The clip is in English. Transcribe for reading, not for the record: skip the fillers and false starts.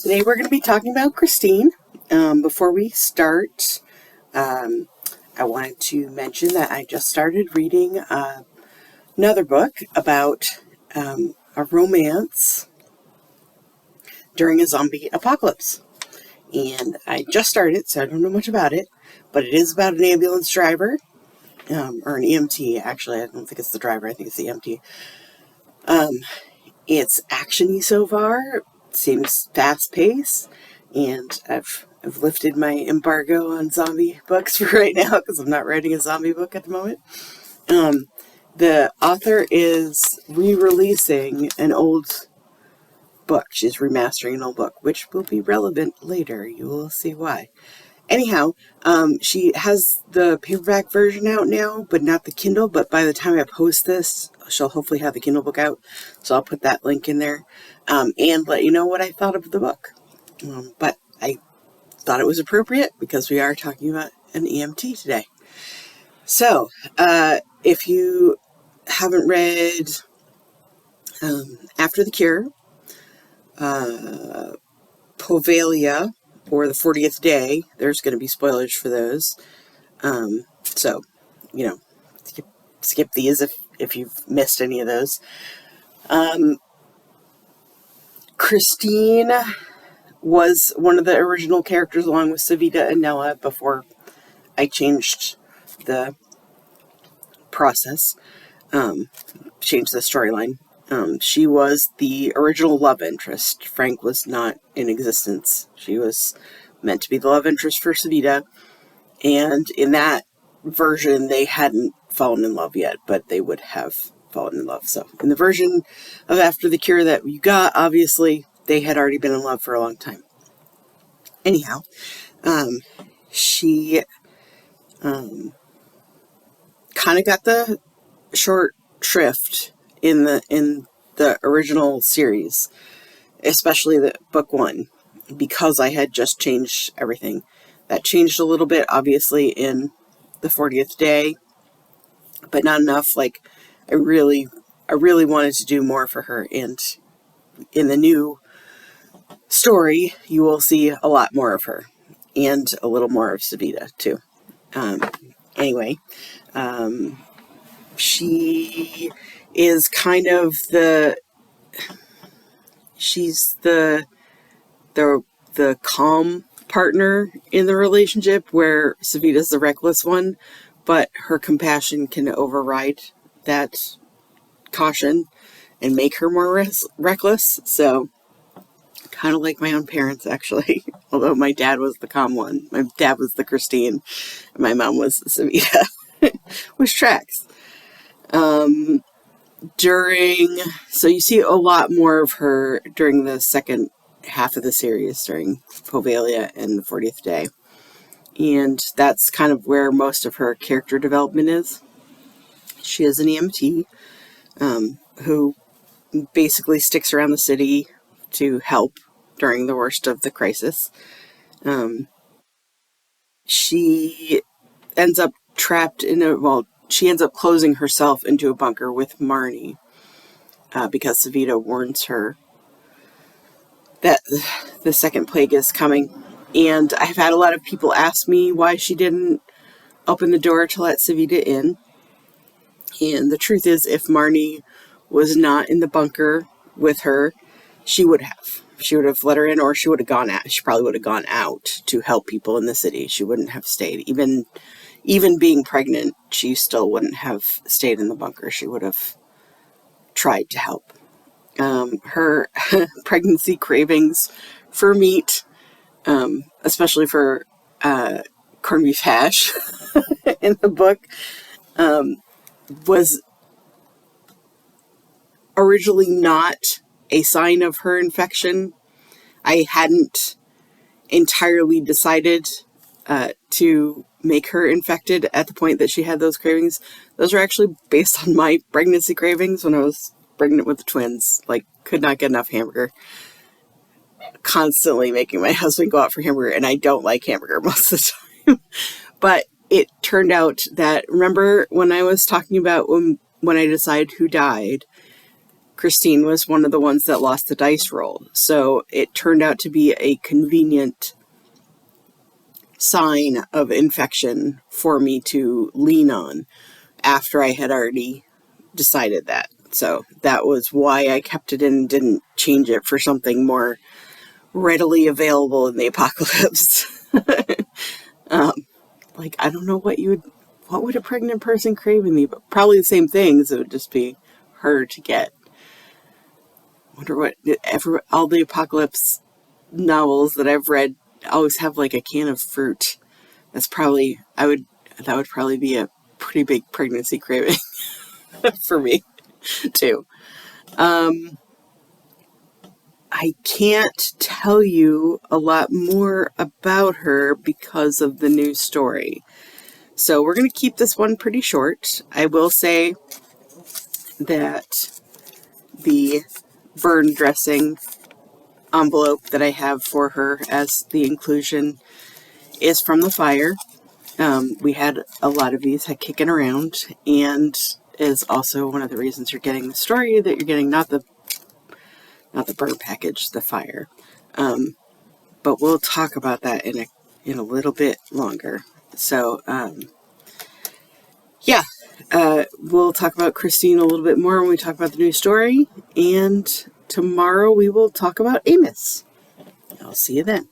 Today we're going to be talking about Christine. Before we start, I wanted to mention that I just started reading another book about a romance during a zombie apocalypse. And I just started, so I don't know much about it, but it is about an ambulance driver, or an EMT, actually. I don't think it's the driver, I think it's the EMT. It's action-y so far, seems fast-paced, and I've lifted my embargo on zombie books for right now because I'm not writing a zombie book at the moment. The author is re-releasing an old book. She's remastering an old book, which will be relevant later. You will see why. Anyhow, she has the paperback version out now, but not the Kindle. But by the time I post this, she'll hopefully have the Kindle book out. So I'll put that link in there and let you know what I thought of the book. But I thought it was appropriate because we are talking about an EMT today. So if you haven't read After the Cure, Poveglia, or The 40th Day, there's going to be spoilers for those. So, skip these if you've missed any of those. Christine was one of the original characters along with Savita and Nella before I changed the process, changed the storyline. She was the original love interest. Frank was not in existence. She was meant to be the love interest for Savita, and in that version they hadn't fallen in love yet, but they would have fallen in love. So in the version of After the Cure that you got, obviously they had already been in love for a long time. Anyhow, she kind of got the short shrift in the original series, especially the book one, because I had just changed everything. That changed a little bit, obviously, in The 40th Day, but not enough. Like, I really wanted to do more for her, and in the new story, you will see a lot more of her, and a little more of Savita, too. Anyway, she is kind of she's the calm partner in the relationship, where Savita's the reckless one, but her compassion can override that caution and make her more reckless. So, kind of like my own parents, actually. Although my dad was the calm one. My dad was the Christine, and my mom was the Savita. Which tracks. So you see a lot more of her during the second half of the series, during Poveglia and The 40th Day. And that's kind of where most of her character development is. She is an EMT who basically sticks around the city to help during the worst of the crisis. She ends up trapped she ends up closing herself into a bunker with Marnie because Savita warns her that the second plague is coming. And I've had a lot of people ask me why she didn't open the door to let Savita in. And the truth is, if Marnie was not in the bunker with her, she would have. She would have let her in, or she would have gone out. She probably would have gone out to help people in the city. She wouldn't have stayed. Even being pregnant, she still wouldn't have stayed in the bunker. She would have tried to help. Her pregnancy cravings for meat, especially for corned beef hash in the book, was originally not a sign of her infection. I hadn't entirely decided to make her infected at the point that she had those cravings. Those were actually based on my pregnancy cravings when I was pregnant with the twins. Like, could not get enough hamburger. Constantly making my husband go out for hamburger, and I don't like hamburger most of the time. But it turned out that, remember when I was talking about when I decided who died, Christine was one of the ones that lost the dice roll. So it turned out to be a convenient sign of infection for me to lean on after I had already decided that. So that was why I kept it in and didn't change it for something more readily available in the apocalypse. Like, I don't know what would a pregnant person crave in the, probably the same things. It would just be harder to get. Wonder what all the apocalypse novels that I've read always have like a can of fruit. That would probably be a pretty big pregnancy craving for me too. I can't tell you a lot more about her because of the new story. So we're going to keep this one pretty short. I will say that the burn dressing envelope that I have for her as the inclusion is from the fire. We had a lot of these kicking around, and is also one of the reasons you're getting the story that you're getting, not the burn package, the fire. But we'll talk about that in a little bit longer. So, we'll talk about Christine a little bit more when we talk about the new story. And tomorrow we will talk about Amos. I'll see you then.